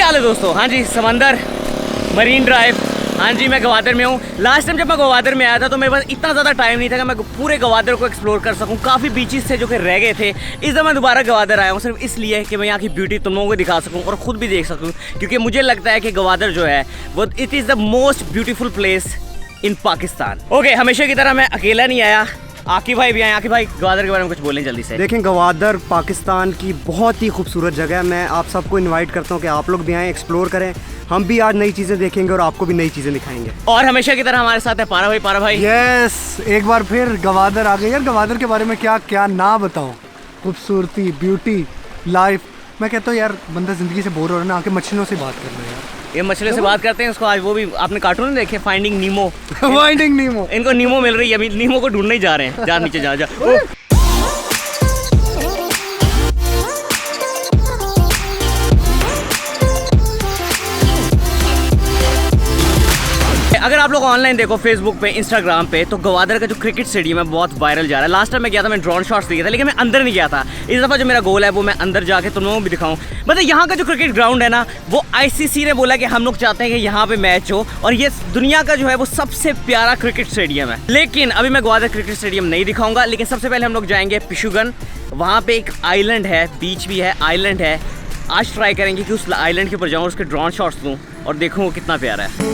क्या हाल है दोस्तों? हाँ जी, समंदर, मरीन ड्राइव। हाँ जी, मैं गवादर में हूँ। लास्ट टाइम जब मैं गवादर में आया था तो मेरे पास इतना ज़्यादा टाइम नहीं था कि मैं पूरे गवादर को एक्सप्लोर कर सकूँ। काफ़ी बीचेस थे जो कि रह गए थे। इस दफ़ा मैं दोबारा गवादर आया हूँ सिर्फ इसलिए कि मैं यहाँ की ब्यूटी तुम लोगों को दिखा सकूँ और ख़ुद भी देख सकूँ, क्योंकि मुझे लगता है कि गवादर जो है वो it is the most beautiful place in Pakistan. Okay, हमेशा की तरह मैं अकेला नहीं आया, आकिब भाई भी आए। आकिब भाई, गवादर के बारे में कुछ बोलें जल्दी से। देखें, गवादर पाकिस्तान की बहुत ही खूबसूरत जगह है। मैं आप सबको इनवाइट करता हूँ कि आप लोग भी आएँ, एक्सप्लोर करें। हम भी आज नई चीज़ें देखेंगे और आपको भी नई चीज़ें दिखाएंगे। और हमेशा की तरह हमारे साथ है पारा भाई। पारा भाई, यस, एक बार फिर गवादर आ गए। यार गवादर के बारे में क्या क्या ना बताऊँ। खूबसूरती, ब्यूटी, लाइफ। मैं कहता हूँ यार, बंदा ज़िंदगी से बोर हो रहा है ना, आके मछलियों से बात कर लो यार। ये मछली से बात करते हैं उसको आज। वो भी आपने कार्टून देखे, फाइंडिंग नीमो। फाइंडिंग नीमो। इनको नीमो मिल रही है, अभी नीमो को ढूंढने ही जा रहे हैं। जा नीचे जा। अगर आप लोग ऑनलाइन देखो, फेसबुक पे, इंस्टाग्राम पे, तो गवादर का जो क्रिकेट स्टेडियम है बहुत वायरल जा रहा है। लास्ट टाइम मैं गया था, मैं ड्रोन शॉट्स लिए थे, लेकिन मैं अंदर नहीं गया था। इस दफ़ा जो मेरा गोल है वो मैं अंदर जाके तुम लोगों को भी दिखाऊं। मतलब यहाँ का जो क्रिकेट ग्राउंड है ना, वो ICC ने बोला कि हम लोग चाहते हैं कि यहाँ पे मैच हो, और ये दुनिया का जो है वो सबसे प्यारा क्रिकेट स्टेडियम है। लेकिन अभी मैं गवादर क्रिकेट स्टेडियम नहीं दिखाऊंगा, लेकिन सबसे पहले हम लोग जाएंगे पिशुगन। वहाँ पे एक आइलैंड है, बीच भी है, आइलैंड है। आज ट्राई करेंगे कि उस आइलैंड के ऊपर जाऊँ, उसके ड्रोन शॉट्स लूँ और देखूँ वो कितना प्यारा है।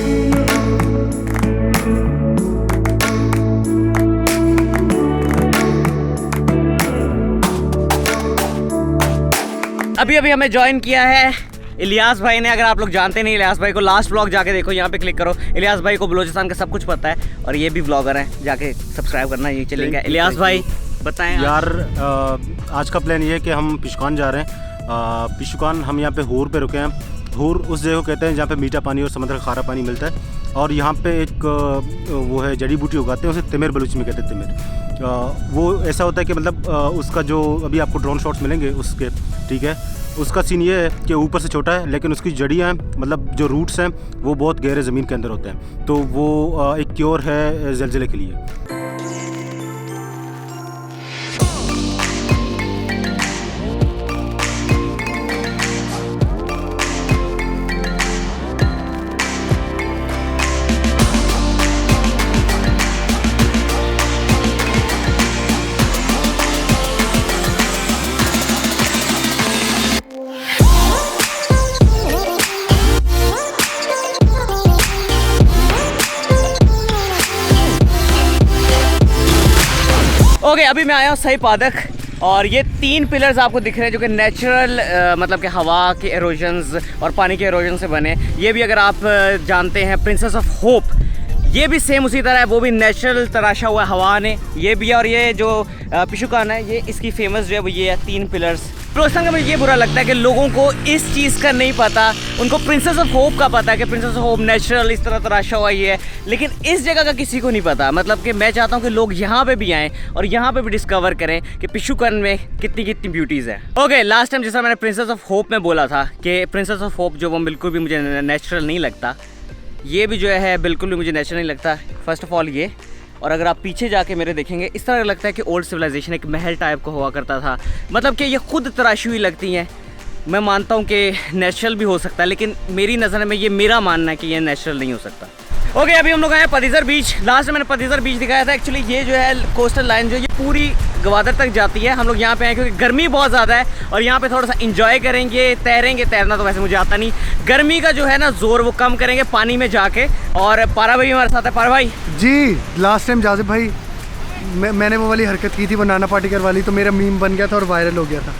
अभी हमें ज्वाइन किया है इलियास भाई ने। अगर आप लोग जानते नहीं इलियास भाई को, लास्ट व्लॉग जाके देखो, यहाँ पे क्लिक करो। इलियास भाई को बलोचिस्तान का सब कुछ पता है और ये भी व्लॉगर हैं, जाके सब्सक्राइब करना, ये चलेगा। इलियास भाई बताएं यार। आज का प्लान ये है कि हम पिशुकान जा रहे हैं। पिशुकान हम यहाँ पे हूर पे रुके हैं। हूर उस जगह को कहते हैं जहाँ पे मीठा पानी और समुद्र का खारा पानी मिलता है, और यहाँ पे एक वो है जड़ी बूटी उगाते हैं, उसे तिमिर बलूची में कहते हैं, तिमिर। वो ऐसा होता है कि मतलब उसका जो अभी आपको ड्रोन शॉट्स मिलेंगे उसके, ठीक है, उसका सीन ये है कि ऊपर से छोटा है लेकिन उसकी जड़ियाँ, मतलब जो रूट्स हैं वो बहुत गहरे ज़मीन के अंदर होते हैं। तो वो एक क्योर है ज़लज़ले के लिए। ओके, अभी मैं आया हूँ सही पादक, और ये 3 पिलर्स आपको दिख रहे हैं जो कि नेचुरल मतलब कि हवा के एरोजन्स और पानी के एरोजन से बने। ये भी अगर आप जानते हैं प्रिंसेस ऑफ होप, ये भी सेम उसी तरह है, वो भी नेचुरल तराशा हुआ हवा ने, ये भी है। और ये जो पिशुकान है, ये इसकी फेमस जो है वो ये है 3 पिलर्स। प्रोत्साहन का मुझे ये बुरा लगता है कि लोगों को इस चीज़ का नहीं पता। उनको प्रिंसेस ऑफ होप का पता है कि प्रिंसेस ऑफ होप नेचुरल इस तरह तराशा हुआ ये है, लेकिन इस जगह का किसी को नहीं पता। मतलब कि मैं चाहता हूँ कि लोग यहाँ पे भी आएँ और यहाँ पे भी डिस्कवर करें कि पिशुकान में कितनी कितनी ब्यूटीज़ है। ओके, लास्ट टाइम जैसा मैंने प्रिंसेस ऑफ होप में बोला था कि प्रिंसेस ऑफ होप जो वो बिल्कुल भी मुझे नेचुरल नहीं लगता, ये भी जो है बिल्कुल भी मुझे नेचुरल नहीं लगता। फर्स्ट ऑफ ऑल ये, और अगर आप पीछे जाके मेरे देखेंगे, इस तरह लगता है कि ओल्ड सिविलाइजेशन एक महल टाइप का हुआ करता था। मतलब कि ये खुद तराशी हुई लगती हैं। मैं मानता हूँ कि नेचुरल भी हो सकता है, लेकिन मेरी नज़र में ये मेरा मानना है कि ये नेचुरल नहीं हो सकता। ओके, अभी हम लोग आए पदीजर बीच। लास्ट में मैंने पदीजर बीच दिखाया था। एक्चुअली ये जो है कोस्टल लाइन जो ये पूरी गवादर तक जाती है। हम लोग यहाँ पे आए क्योंकि गर्मी बहुत ज़्यादा है और यहाँ पे थोड़ा सा इंजॉय करेंगे, तैरेंगे। तैरना तो वैसे मुझे आता नहीं। गर्मी का जो है ना जोर वो कम करेंगे पानी में जाके। और पारा भाई हमारे साथ है। पारा भाई जी, लास्ट टाइम जाजिब भाई मैंने वो वाली हरकत की थी, बनाना पार्टिकर वाली, तो मेरा मीम बन गया था और वायरल हो गया था।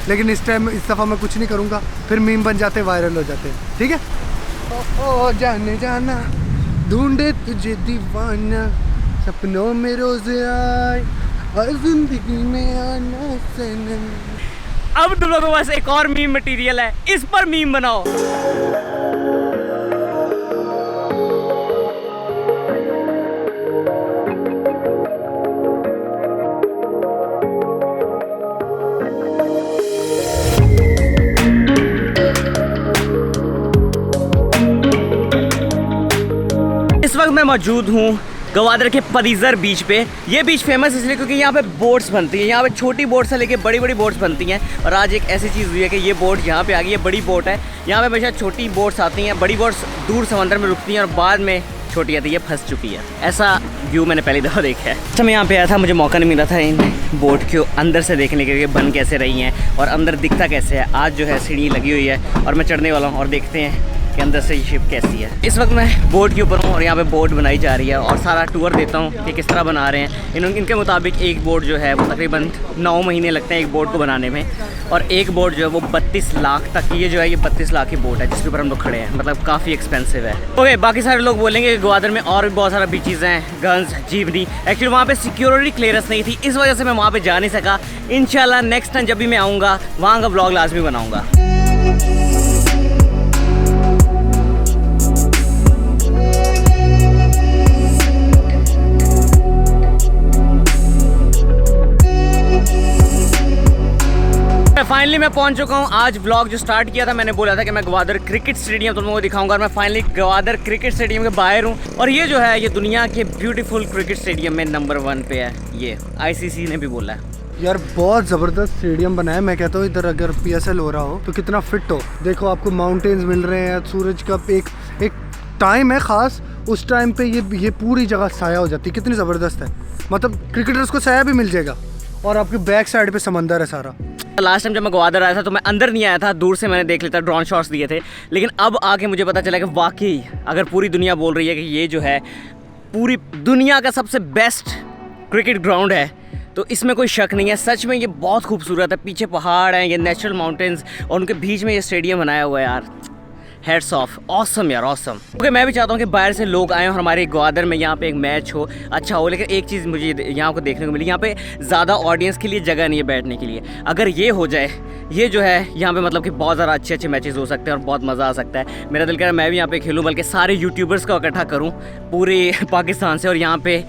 लेकिन इस टाइम इस दफ़ा मैं कुछ नहीं करूँगा, फिर मीम बन जाते, वायरल हो जाते, ठीक है। ओ जाने जाना, ढूंढे तुझे दीवाना, सपनों में रोज आए और जिंदगी में आना सनम। अब तुम लोगों के पास एक और मीम मटेरियल है, इस पर मीम बनाओ। इस वक्त मैं मौजूद हूँ गवादर के पदीजर बीच पे। ये बीच फेमस इसलिए क्योंकि यहाँ पे बोट्स बनती हैं, यहाँ पे छोटी बोट से लेके बड़ी बड़ी बोट्स बनती हैं। और आज एक ऐसी चीज़ हुई है कि ये बोट यहाँ पे आ गई है, बड़ी बोट है। यहाँ पे हमेशा छोटी बोट्स आती हैं, बड़ी बोट्स दूर समंदर में रुकती हैं और बाद में छोटी आती है, फंस चुकी है। ऐसा व्यू मैंने पहली दफ़ा देखा है। अच्छा, मैं यहाँ पे आया था, मुझे मौका नहीं मिला था इन बोट के अंदर से देखने के लिए बन कैसे रही हैं और अंदर दिखता कैसे है। आज जो है सीढ़ी लगी हुई है और मैं चढ़ने वाला हूँ और देखते हैं कि अंदर से ये शिप कैसी है। इस वक्त मैं बोट के ऊपर हूँ और यहाँ पे बोट बनाई जा रही है और सारा टूर देता हूँ कि किस तरह बना रहे हैं। इनके मुताबिक एक बोट जो है वो तकरीबन 9 महीने लगते हैं एक बोट को बनाने में, और एक बोट जो है वो 32 लाख तक की, ये जो है ये 32 लाख की बोट है जिसके ऊपर हम लोग खड़े हैं, मतलब काफ़ी एक्सपेंसिव है। ओके, बाकी सारे लोग बोलेंगे कि ग्वादर में और भी बहुत सारा बीचेज़ हैं, गंज, जीवनी। एक्चुअली वहाँ पे सिक्योरिटी क्लियरेंस नहीं थी, इस वजह से मैं वहाँ पे जा नहीं सका। इंशाल्लाह नेक्स्ट टाइम जब भी मैं आऊँगा वहाँ का व्लॉग लाजमी बनाऊँगा। फाइनली मैं पहुंच चुका हूं। आज व्लॉग जो स्टार्ट किया था, मैंने बोला था कि मैं ग्वादर क्रिकेट स्टेडियम तुम लोगों को दिखाऊंगा, और मैं फाइनली ग्वादर क्रिकेट स्टेडियम के बाहर हूं। और ये जो है ये दुनिया के ब्यूटीफुल क्रिकेट स्टेडियम में नंबर 1 पे है, ये ICC ने भी बोला है। यार बहुत ज़बरदस्त स्टेडियम बना है। मैं कहता हूँ इधर अगर PSL हो रहा हो तो कितना फिट हो। देखो आपको माउंटेन्स मिल रहे हैं, सूरज का एक टाइम है ख़ास, उस टाइम पे ये पूरी जगह साया हो जाती है। कितनी ज़बरदस्त है, मतलब क्रिकेटर्स को साया भी मिल जाएगा और आपके बैक साइड पे समंदर है सारा। लास्ट टाइम जब मैं ग्वादर आया था तो मैं अंदर नहीं आया था, दूर से मैंने देख लिया था, ड्रोन शॉट्स लिए थे। लेकिन अब आके मुझे पता चला कि वाकई अगर पूरी दुनिया बोल रही है कि ये जो है पूरी दुनिया का सबसे बेस्ट क्रिकेट ग्राउंड है, तो इसमें कोई शक नहीं है। सच में ये बहुत खूबसूरत है, पीछे पहाड़ हैं, ये नेचुरल माउंटेन्स और उनके बीच में ये स्टेडियम बनाया हुआ है। यार हेड्स ऑफ, ऑसम यार, ऑसम। ओके, मैं भी चाहता हूँ कि बाहर से लोग आएँ और हमारे ग्वादर में यहाँ पे एक मैच हो, अच्छा हो। लेकिन एक चीज़ मुझे यहाँ को देखने को मिली, यहाँ पे ज़्यादा ऑडियंस के लिए जगह नहीं है बैठने के लिए। अगर ये हो जाए, ये जो है यहाँ पे मतलब कि बहुत ज़्यादा अच्छे अच्छे मैचेस हो सकते हैं और बहुत मज़ा आ सकता है। मेरा दिल कह रहा है मैं भी यहाँ पे खेलूँ, बल्कि सारे यूट्यूबर्स को इकट्ठा करूँ पूरे पाकिस्तान से, और यहाँ पे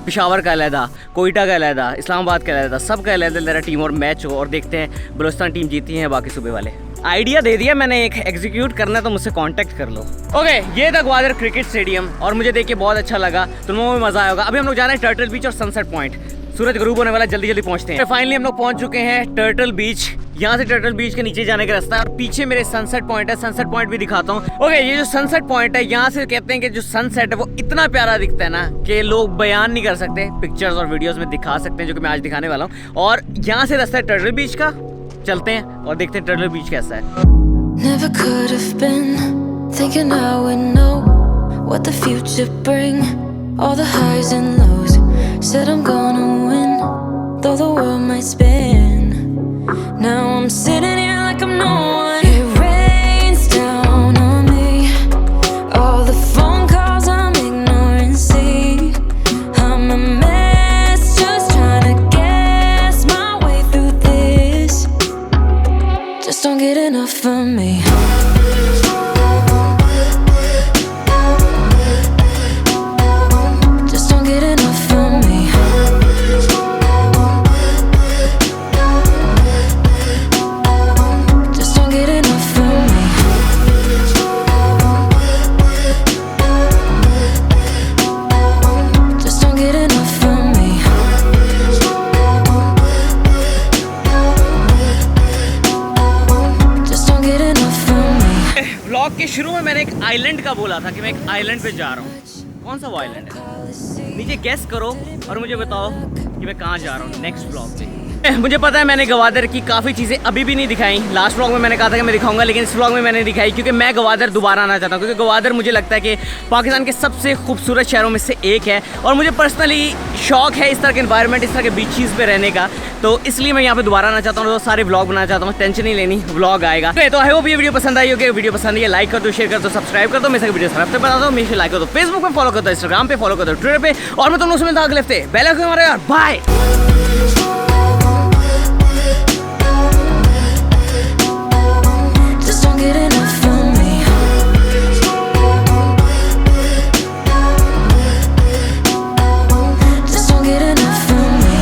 पेशावर का अलहदा, कोयटा का अलहदा, इस्लामाबाद का अलहदा, सब का अलहदा टीम और मैच हो, और देखते हैं बलूचिस्तान टीम जीती है, बाकी सूबे वाले। आइडिया दे दिया मैंने, एक एग्जीक्यूट करना है तो मुझसे कांटेक्ट कर लो। ओके, ये था ग्वादर क्रिकेट स्टेडियम और मुझे देख के बहुत अच्छा लगा, तुम लोगों को भी मज़ा आया होगा। अभी हम लोग जा रहे हैं टर्टल बीच और सनसेट पॉइंट। सूरज गरूब होने वाला, जल्दी जल्दी पहुंचते हैं। फाइनली हम लोग पहुंच चुके हैं टर्टल बीच। यहाँ से टर्टल बीच के नीचे जाने का रास्ता है और पीछे मेरे सनसेट पॉइंट है, सनसेट पॉइंट भी दिखाता हूँ। ओके, ये जो सनसेट पॉइंट है, यहाँ से कहते हैं कि जो सनसेट है वो इतना प्यारा दिखता है ना कि लोग बयान नहीं कर सकते, पिक्चर्स और वीडियोस में दिखा सकते हैं, जो कि मैं आज दिखाने वाला हूँ। और यहाँ से रास्ता है टर्टल बीच का, चलते हैं और देखते हैं टर्टल बीच कैसा है। Never could have been thinking I would know what the future bring. All the highs and lows, said I'm gonna win, though the world might spin. Now I'm sitting here like I'm no one. It rains down on me, all the phone calls I'm ignoring. See, I'm a mess, just trying to guess my way through this. Just don't get enough of me. Just don't get enough of me. Just don't get enough of me. Just don't get enough of me. Just don't get enough of me. Vlog के शुरू में मैंने एक island का बोला था कि मैं एक आइलैंड पे जा रहा हूँ। कौन सा वो आइलैंड है? नीचे गेस करो और मुझे बताओ कि मैं कहाँ जा रहा हूँ नेक्स्ट व्लॉग पे। मुझे पता है मैंने ग्वादर की काफ़ी चीज़ें अभी भी नहीं दिखाई। लास्ट व्लॉग में मैंने कहा था कि मैं दिखाऊंगा, लेकिन इस व्लॉग में मैंने दिखाई क्योंकि मैं ग्वादर दोबारा आना चाहता हूँ, क्योंकि ग्वादर मुझे लगता है कि पाकिस्तान के सबसे खूबसूरत शहरों में से एक है और मुझे पर्सनली शौक है इस तरह के एनवायरनमेंट, इस तरह के बीचेस पे रहने का, तो इसलिए मैं यहाँ पे दोबारा आना चाहता हूँ, तो सारे व्लॉग बनाना चाहता हूँ। टेंशन नहीं लेनी, व्लॉग आएगा। तो आई होप ये वीडियो पसंद आई होगी। वीडियो पसंद आई लाइक कर दो, शेयर कर दो, सब्सक्राइब कर दो। मैं वीडियो हर हफ्ते बता दो, मेरे लाइक कर दो, फेसबुक पे फॉलो कर दो, इंस्टाग्राम पे फॉलो कर दो, ट्विटर पे, और मैं तुम लोग से मिलता हूं अगले हफ्ते। बेल आइकन मारो यार, बाय।